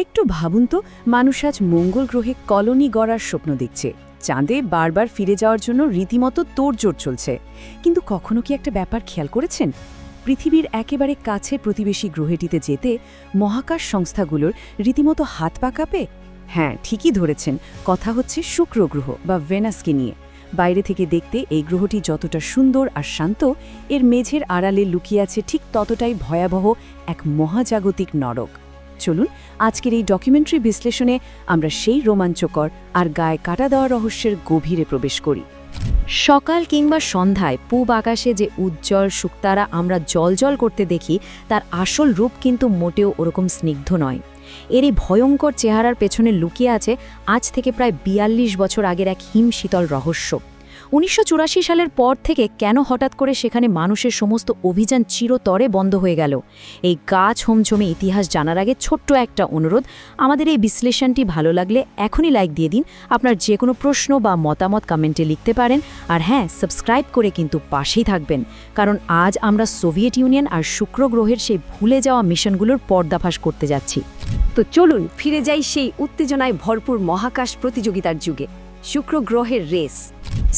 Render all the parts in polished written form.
একটু ভাবুন তো, মানুষ আজ মঙ্গল গ্রহে কলোনি গড়ার স্বপ্ন দেখছে, চাঁদে বারবার ফিরে যাওয়ার জন্য রীতিমতো তোড়জোড় চলছে। কিন্তু কখনো কি একটা ব্যাপার খেয়াল করেছেন? পৃথিবীর একেবারে কাছে প্রতিবেশী গ্রহটিতে যেতে মহাকাশ সংস্থাগুলোর রীতিমতো হাত পা কাঁপে। হ্যাঁ, ঠিকই ধরেছেন, কথা হচ্ছে শুক্র গ্রহ বা ভেনাসকে নিয়ে। বাইরে থেকে দেখতে এই গ্রহটি যতটা সুন্দর আর শান্ত, এর মেঝের আড়ালে লুকিয়ে আছে ঠিক ততটাই ভয়াবহ এক মহাজাগতিক নরক। চলুন আজকের এই ডকুমেন্টারি বিশ্লেষণে আমরা সেই রোমাঞ্চকর আর গায়ে কাটা দেওয়া রহস্যের গভীরে প্রবেশ করি। সকাল কিংবা সন্ধ্যায় পূব আকাশে যে উজ্জ্বল শুকতারা আমরা জ্বলজ্বল করতে দেখি, তার আসল রূপ কিন্তু মোটেও ওরকম স্নিগ্ধ নয়। এর এই ভয়ঙ্কর চেহারার পেছনে লুকিয়ে আছে আজ থেকে প্রায় ৪২ বছর আগের এক হিমশীতল রহস্য। ১৯৮৪ সালের পর থেকে কেন হঠাৎ করে সেখানে মানুষের সমস্ত অভিযান চিরতরে বন্ধ হয়ে গেল? এই গা ছমছমে ইতিহাস জানার আগে ছোট্ট একটা অনুরোধ, আমাদের এই বিশ্লেষণটি ভালো লাগলে এখনই লাইক দিয়ে দিন। আপনার যে কোনো প্রশ্ন বা মতামত কমেন্টে লিখতে পারেন। আর হ্যাঁ, সাবস্ক্রাইব করে কিন্তু পাশেই থাকবেন, কারণ আজ আমরা সোভিয়েত ইউনিয়ন আর শুক্র গ্রহের সেই ভুলে যাওয়া মিশনগুলোর পর্দাফাশ করতে যাচ্ছি। তো চলুন ফিরে যাই সেই উত্তেজনায় ভরপুর মহাকাশ প্রতিযোগিতার যুগে, শুক্র গ্রহের রেস।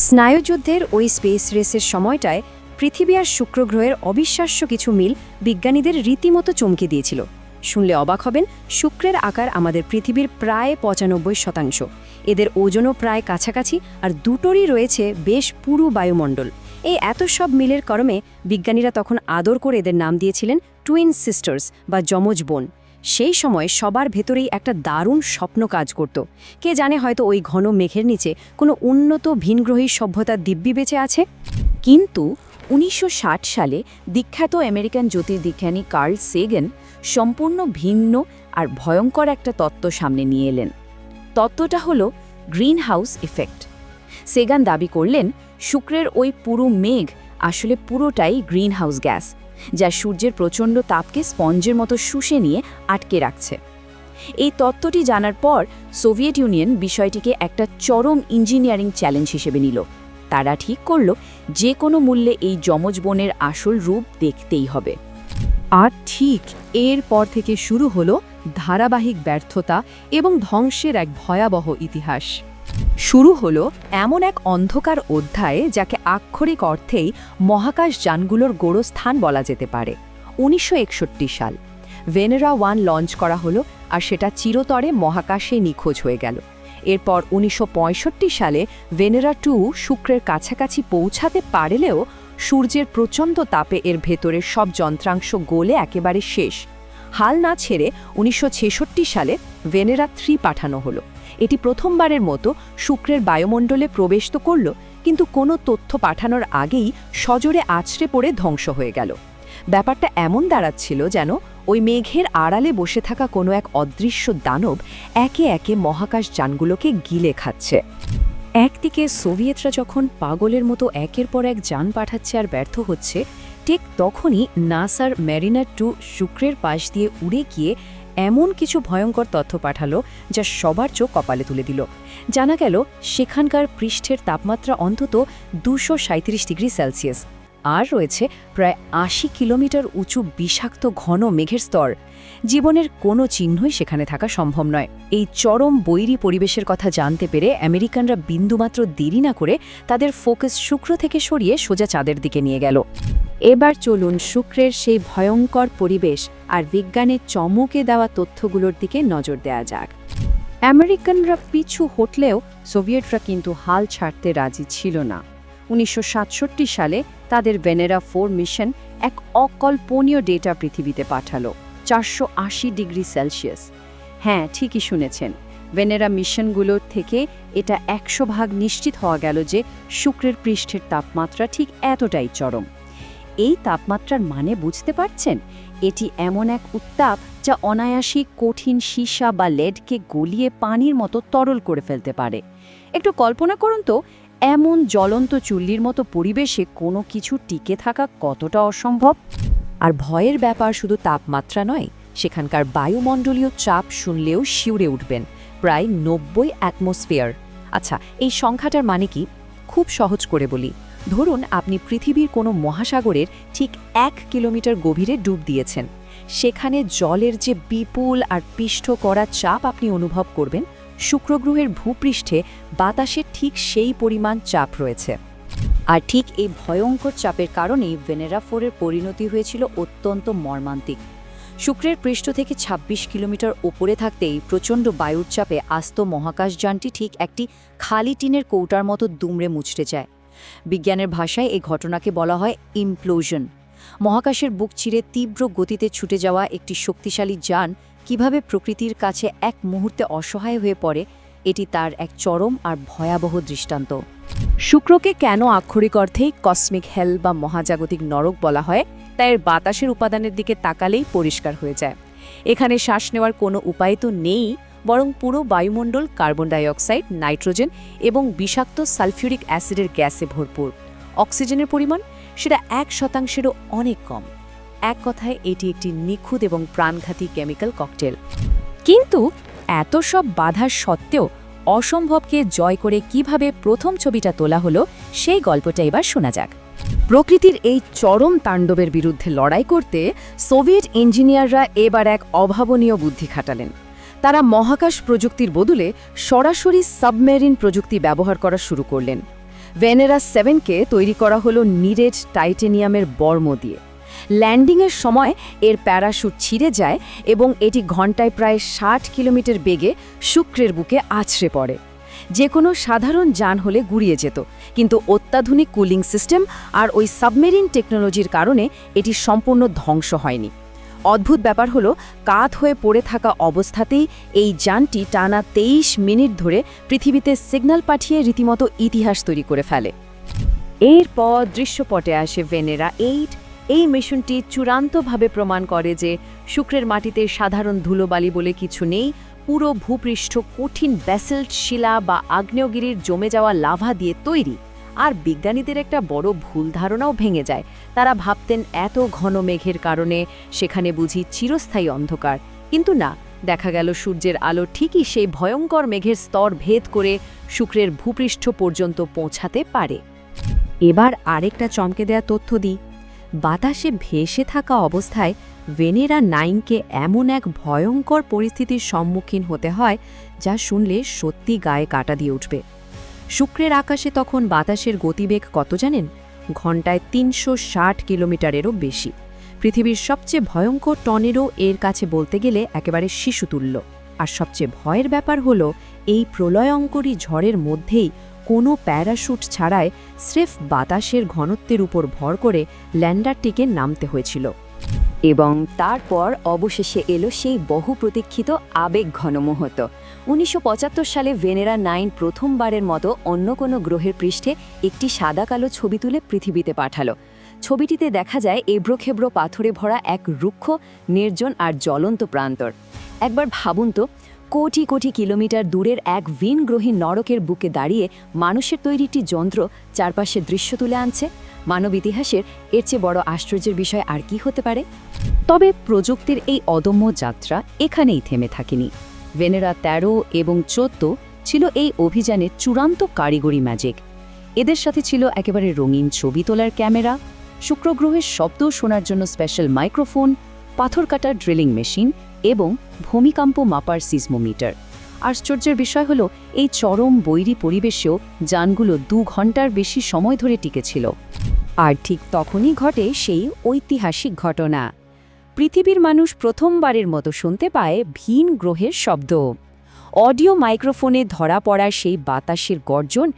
স্নায়ুযুদ্ধের ওই স্পেস রেসের সময়টায় পৃথিবী আর শুক্র গ্রহের অবিশ্বাস্য কিছু মিল বিজ্ঞানীদের রীতিমতো চমকে দিয়েছিল। শুনলে অবাক হবেন, শুক্রের আকার আমাদের পৃথিবীর প্রায় ৯৫%, এদের ওজনও প্রায় কাছাকাছি, আর দুটোরই রয়েছে বেশ পুরু বায়ুমণ্ডল। এই এত সব মিলের কর্মে বিজ্ঞানীরা তখন আদর করে এদের নাম দিয়েছিলেন টুইন সিস্টার্স বা যমজ বোন। সেই সময় সবার ভেতরেই একটা দারুণ স্বপ্ন কাজ করত। কে জানে, হয়তো ওই ঘন মেঘের নিচে কোনো উন্নত ভিনগ্রহী সভ্যতার দিব্যি বেঁচে আছে। কিন্তু ১৯৬০ সালে বিখ্যাত আমেরিকান জ্যোতির্বিজ্ঞানী কার্ল সেগান সম্পূর্ণ ভিন্ন আর ভয়ঙ্কর একটা তত্ত্ব সামনে নিয়ে এলেন। তত্ত্বটা হলো গ্রিন হাউস ইফেক্ট। সেগান দাবি করলেন, শুক্রের ওই পুরো মেঘ আসলে পুরোটাই গ্রিন হাউস গ্যাস, যা সূর্যের প্রচণ্ড তাপকে স্পঞ্জের মতো শুষে নিয়ে আটকে রাখছে। এই তত্ত্বটি জানার পর সোভিয়েত ইউনিয়ন বিষয়টিকে একটা চরম ইঞ্জিনিয়ারিং চ্যালেঞ্জ হিসেবে নিল। তারা ঠিক করল, যে কোনো মূল্যে এই যমজ বোনের আসল রূপ দেখতেই হবে। আর ঠিক এর পর থেকে শুরু হলো ধারাবাহিক ব্যর্থতা এবং ধ্বংসের এক ভয়াবহ ইতিহাস। শুরু হলো এমন এক অন্ধকার অধ্যায়ে, যাকে আক্ষরিক অর্থেই মহাকাশ যানগুলোর গোড়স্থান বলা যেতে পারে। ১৯৬১ সাল ভেনেরা 1 লঞ্চ করা হলো, আর সেটা চিরতরে মহাকাশে নিখোঁজ হয়ে গেল। এরপর ১৯৬৫ সালে ভেনেরা 2 শুক্রের কাছাকাছি পৌঁছাতে পারলেও সূর্যের প্রচণ্ড তাপে এর ভেতরের সব যন্ত্রাংশ গলে একেবারে শেষ। হাল না ছেড়ে ১৯৬৬ সালে ভেনেরা 3 পাঠানো হলো। এটি প্রথমবারের মতো শুক্রের বায়ুমণ্ডলে প্রবেশ তো করল, কিন্তু কোনো তথ্য পাঠানোর আগেই সজোরে আছড়ে পড়ে ধ্বংস হয়ে গেল। ব্যাপারটা এমন দাঁড়াচ্ছিল যেন ওই মেঘের আড়ালে বসে থাকা কোনো এক অদৃশ্য দানব একে একে মহাকাশ যানগুলোকে গিলে খাচ্ছে। একদিকে সোভিয়েতরা যখন পাগলের মতো একের পর এক যান পাঠাচ্ছে আর ব্যর্থ হচ্ছে, ঠিক তখনই নাসার ম্যারিনার 2 শুক্রের পাশ দিয়ে উড়ে গিয়ে এমন কিছু ভয়ঙ্কর তথ্য পাঠালো যা সবার চোখ কপালে তুলে দিল। জানা গেল, সেখানকার পৃষ্ঠের তাপমাত্রা অন্তত ২৩৭ ডিগ্রি সেলসিয়াস, আর রয়েছে প্রায় ৮০ কিলোমিটার উঁচু বিষাক্ত ঘন মেঘের স্তর। জীবনের কোনো চিহ্নই সেখানে থাকা সম্ভব নয়। এই চরম বৈরী পরিবেশের কথা জানতে পেরে আমেরিকানরা বিন্দুমাত্র দেরি না করে তাদের ফোকাস শুক্র থেকে সরিয়ে সোজা চাঁদের দিকে নিয়ে গেল। এবার চলুন শুক্রের সেই ভয়ঙ্কর পরিবেশ আর বিজ্ঞানের চমকে দেওয়া তথ্যগুলোর দিকে নজর দেওয়া যাক। আমেরিকানরা পিছু হটলেও সোভিয়েতরা কিন্তু হাল ছাড়তে রাজি ছিল না। ১৯৬৭ সালে তাদের ভেনেরা 4 মিশন এক অকল্পনীয় ডেটা পৃথিবীতে পাঠালো, ৪৮০ ডিগ্রি সেলসিয়াস। হ্যাঁ, ঠিকই শুনেছেন, ভেনেরা মিশনগুলোর থেকে এটা ১০০% নিশ্চিত হওয়া গেল যে শুক্রের পৃষ্ঠের তাপমাত্রা ঠিক এতটাই চরম। এই তাপমাত্রার মানে বুঝতে পারছেন? এটি এমন এক উত্তাপ যা অনায়াসী কঠিন সীসা বা লেডকে গলিয়ে পানির মতো তরল করে ফেলতে পারে। একটু কল্পনা করুন তো, এমন জ্বলন্ত চুল্লির মতো পরিবেশে কোনো কিছু টিকে থাকা কতটা অসম্ভব। আর ভয়ের ব্যাপার শুধু তাপমাত্রা নয়, সেখানকার বায়ুমণ্ডলীয় চাপ শুনলেও শিউরে উঠবেন, প্রায় ৯০ অ্যাটমসফিয়ার। আচ্ছা, এই সংখ্যাটার মানে কি? খুব সহজ করে বলি, ধরুন আপনি পৃথিবীর কোনো মহাসাগরের ঠিক ১ কিলোমিটার গভীরে ডুব দিয়েছেন। সেখানে জলের যে বিপুল আর পিষ্ঠ করা চাপ আপনি অনুভব করবেন, শুক্র গ্রহের ভূপৃষ্ঠে বাতাসের ঠিক সেই পরিমাণ চাপ রয়েছে। আর ঠিক এই ভয়ঙ্কর চাপের কারণেই ভেনেরা 4 এর পরিণতি হয়েছিল অত্যন্ত মর্মান্তিক। শুক্রের পৃষ্ঠ থেকে ২৬ কিলোমিটার উপরে থাকতেই প্রচণ্ড বায়ুর চাপে আস্ত মহাকাশযানটি ঠিক একটি খালি টিনের কৌটার মতো দুমড়ে মুচড়ে যায়। বিজ্ঞানের ভাষায় এই ঘটনাকে বলা হয় ইমপ্লোশন। মহাকাশের বুক চিরে তীব্র গতিতে ছুটে যাওয়া একটি শক্তিশালী যান কিভাবে প্রকৃতির কাছে এক মুহূর্তে অসহায় হয়ে পড়ে, এটি তার এক চরম আর ভয়াবহ দৃষ্টান্ত। শুক্রকে কেন আক্ষরিক অর্থেই কসমিক হেল বা মহাজাগতিক নরক বলা হয়, তা এর বাতাসের উপাদানের দিকে তাকালেই পরিষ্কার হয়ে যায়। এখানে শ্বাস নেওয়ার কোনো উপায় তো নেই, বরং পুরো বায়ুমণ্ডল কার্বন ডাইঅক্সাইড, নাইট্রোজেন এবং বিষাক্ত সালফিউরিক অ্যাসিডের গ্যাসে ভরপুর। অক্সিজেনের পরিমাণ সেটা 1%-এরও অনেক কম। এক কথায় এটি একটি নিখুঁত এবং প্রাণঘাতী কেমিক্যাল ককটেল। কিন্তু এত সব বাধা সত্ত্বেও অসম্ভবকে জয় করে কিভাবে প্রথম ছবিটা তোলা হলো, সেই গল্পটা এবার শোনা যাক। প্রকৃতির এই চরম তাণ্ডবের বিরুদ্ধে লড়াই করতে সোভিয়েত ইঞ্জিনিয়াররা এবার এক অভাবনীয় বুদ্ধি খাটালেন। তারা মহাকাশ প্রযুক্তির বদলে সরাসরি সাবমেরিন প্রযুক্তি ব্যবহার করা শুরু করলেন। ভেনেরা 7কে তৈরি করা হলো নিরেট টাইটেনিয়ামের বর্ম দিয়ে। ল্যান্ডিংয়ের সময় এর প্যারাশুট ছিঁড়ে যায় এবং এটি ঘণ্টায় প্রায় 60 কিলোমিটার বেগে শুক্রের বুকে আছড়ে পড়ে। যে কোনো সাধারণ যান হলে গুড়িয়ে যেত, কিন্তু অত্যাধুনিক কুলিং সিস্টেম আর ওই সাবমেরিন টেকনোলজির কারণে এটি সম্পূর্ণ ধ্বংস হয়নি। অদ্ভুত ব্যাপার হলো, কাত হয়ে পড়ে থাকা অবস্থাতেই এই যানটি টানা 23 মিনিট ধরে পৃথিবীতে সিগন্যাল পাঠিয়ে রীতিমতো ইতিহাস তৈরি করে ফেলে। এরপর দৃশ্যপটে আসে ভেনেরা 8। এই মিশনটি চূড়ান্তভাবে প্রমাণ করে যে শুক্রের মাটিতে সাধারণ ধুলোবালি বলে কিছু নেই। পুরো ভূপৃষ্ঠ কঠিন ব্যাসল্ট শিলা বা আগ্নেয়গিরির জমে যাওয়া লাভা দিয়ে তৈরি। আর বিজ্ঞানীদের একটা বড় ভুল ধারণাও ভেঙে যায়। তারা ভাবতেন এত ঘন মেঘের কারণে সেখানে বুঝি চিরস্থায়ী অন্ধকার, কিন্তু না, দেখা গেল সূর্যের আলো ঠিকই সেই ভয়ঙ্কর মেঘের স্তর ভেদ করে শুক্রের ভূপৃষ্ঠ পর্যন্ত পৌঁছাতে পারে। এবার আরেকটা চমকে দেয়া তথ্য দিই। বাতাসে ভেসে থাকা অবস্থায় ভেনেরা 9কে এমন এক ভয়ঙ্কর পরিস্থিতির সম্মুখীন হতে হয় যা শুনলে সত্যি গায়ে কাঁটা দিয়ে উঠবে। শুক্রের আকাশে তখন বাতাসের গতিবেগ কত জানেন? ঘণ্টায় 360 কিলোমিটারেরও বেশি। পৃথিবীর সবচেয়ে ভয়ঙ্কর টর্নেডো এর কাছে বলতে গেলে একেবারে শিশুতুল্য। আর সবচেয়ে ভয়ের ব্যাপার হলো, এই প্রলয়ঙ্করী ঝড়ের মধ্যেই কোনো প্যারাশুট ছাড়াই স্রেফ বাতাসের ঘনত্বের উপর ভর করে ল্যান্ডারটিকে নামতে হয়েছিল। এবং তারপর অবশেষে এলো সেই বহু প্রতীক্ষিত আবেগঘন মুহূর্ত। 1975 সালে ভেনেরা 9 প্রথমবারের মতো অন্য কোনো গ্রহের পৃষ্ঠে একটি সাদা কালো ছবি তুলে পৃথিবীতে পাঠালো। ছবিটিতে দেখা যায় এবড়োখেবড়ো পাথরে ভরা এক রুক্ষ, নির্জন আর জ্বলন্ত প্রান্তর। একবার ভাবুন তো, কোটি কোটি কিলোমিটার দূরের এক ভিনগ্রহী নরকের বুকে দাঁড়িয়ে মানুষের তৈরি একটি যন্ত্র চারপাশের দৃশ্য তুলে আনছে। মানব ইতিহাসের এর চেয়ে বড় আশ্চর্যের বিষয় আর কি হতে পারে? তবে প্রযুক্তির এই অদম্য যাত্রা এখানেই থেমে থাকেনি। ভেনেরা 13 এবং 14 ছিল এই অভিযানের চূড়ান্ত কারিগরি ম্যাজিক। এদের সাথে ছিল একেবারে রঙিন ছবি তোলার ক্যামেরা, শুক্রগ্রহের শব্দ শোনার জন্য স্পেশাল মাইক্রোফোন, পাথর কাটার ড্রিলিং মেশিন এবং ভূমিকম্প মাপার সিসমোমিটার। আশ্চর্যের বিষয় হলো, এই চরম বৈরী পরিবেশেও যানগুলো 2 ঘন্টার বেশি সময় ধরে টিকেছিল। আর ঠিক তখনই ঘটে সেই ঐতিহাসিক ঘটনা। পৃথিবীর মানুষ প্রথমবারের মতো শুনতে পায় ভিন গ্রহের শব্দ। অডিও মাইক্রোফোনে ধরা পড়া সেই বাতাসের গর্জন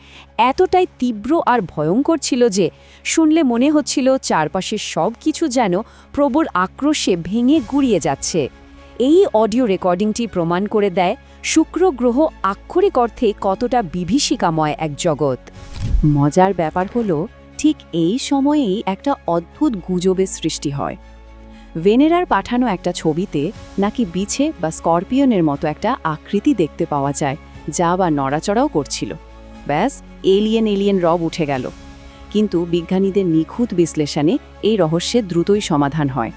এতটাই তীব্র আর ভয়ঙ্কর ছিল যে শুনলে মনে হচ্ছিল চারপাশের সব কিছু যেন প্রবল আক্রোশে ভেঙে গুড়িয়ে যাচ্ছে। এই অডিও রেকর্ডিংটি প্রমাণ করে দেয় শুক্র গ্রহ আক্ষরিক অর্থে কতটা বিভীষিকাময় এক জগৎ। মজার ব্যাপার হলো, ঠিক এই সময়েই একটা অদ্ভুত গুজবের সৃষ্টি হয়। ভেনেরার পাঠানো একটা ছবিতে নাকি বিছে বা স্করপিয়নের মতো একটা আকৃতি দেখতে পাওয়া যায়, যা বা নড়াচড়াও করছিল। ব্যাস, এলিয়েন রব উঠে গেল। কিন্তু বিজ্ঞানীদের নিখুঁত বিশ্লেষণে এই রহস্যের দ্রুতই সমাধান হয়।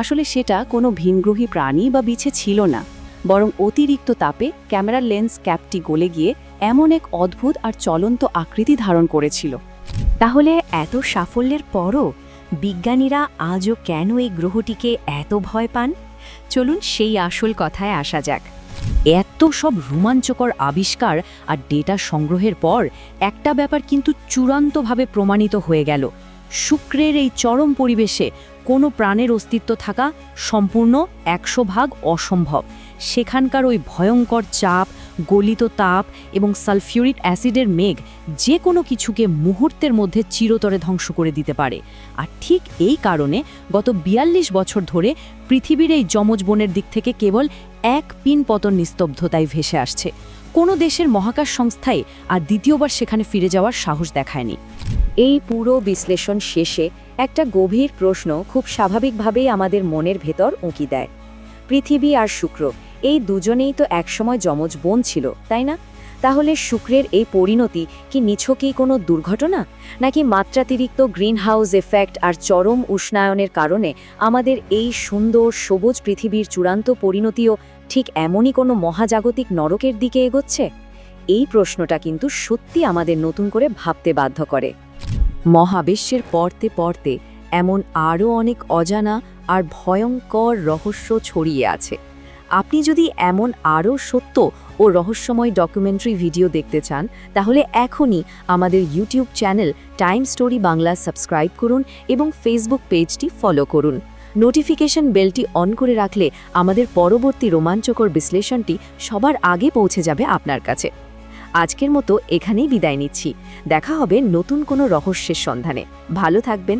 আসলে সেটা কোনো ভিনগ্রহী প্রাণী বা বিছে ছিল না, বরং অতিরিক্ত তাপে ক্যামেরার লেন্স ক্যাপটি গলে গিয়ে এমন এক অদ্ভুত আর চলন্ত আকৃতি ধারণ করেছিল। তাহলে এত সাফল্যের পরও বিজ্ঞানীরা আজও কেন এই গ্রহটিকে এত ভয় পান? চলুন সেই আসল কথায় আসা যাক। এত সব রোমাঞ্চকর আবিষ্কার আর ডেটা সংগ্রহের পর একটা ব্যাপার কিন্তু চূড়ান্তভাবে প্রমাণিত হয়ে গেল। শুক্রের এই চরম পরিবেশে কোনো প্রাণের অস্তিত্ব থাকা সম্পূর্ণ 100% অসম্ভব। সেখানকার ওই ভয়ঙ্কর চাপ, গলিত তাপ এবং সালফিউরিক অ্যাসিডের মেঘ যে কোনো কিছুকে মুহূর্তের মধ্যে চিরতরে ধ্বংস করে দিতে পারে। আর ঠিক এই কারণে গত 42 বছর ধরে পৃথিবীর এই যমজ বোনের দিক থেকে কেবল এক পিন পতন নিস্তব্ধতায় ভেসে আসছে। কোনো দেশের মহাকাশ সংস্থাই আর দ্বিতীয়বার সেখানে ফিরে যাওয়ার সাহস দেখায়নি। এই পুরো বিশ্লেষণ শেষে একটা গভীর প্রশ্ন খুব স্বাভাবিকভাবেই আমাদের মনের ভেতর উঁকি দেয়। পৃথিবী আর শুক্র এই দুজনেই তো একসময় যমজ বোন ছিল, তাই না? তাহলে শুক্রের এই পরিণতি কি নিছকই কোনো দুর্ঘটনা, নাকি মাত্রাতিরিক্ত গ্রিনহাউস এফেক্ট আর চরম উষ্ণায়নের কারণে আমাদের এই সুন্দর সবুজ পৃথিবীর চূড়ান্ত পরিণতিও ঠিক এমনই কোনো মহাজাগতিক নরকের দিকে এগোচ্ছে? এই প্রশ্নটা কিন্তু সত্যি আমাদের নতুন করে ভাবতে বাধ্য করে। মহাবিশ্বের পড়তে পড়তে এমন আরও অনেক অজানা আর ভয়ঙ্কর রহস্য ছড়িয়ে আছে। আপনি যদি এমন আরও সত্য ও রহস্যময় ডকুমেন্টারি ভিডিও দেখতে চান, তাহলে এখনই আমাদের YouTube channel time story Bangla subscribe করুন এবং ফেসবুক পেজটি ফলো করুন। নোটিফিকেশন বেলটি অন করে রাখলে আমাদের পরবর্তী রোমাঞ্চকর বিশ্লেষণটি সবার আগে পৌঁছে যাবে আপনার কাছে। আজকের মতো এখানেই বিদায় নিচ্ছি। দেখা হবে নতুন কোনো রহস্যের সন্ধানে। ভালো থাকবেন।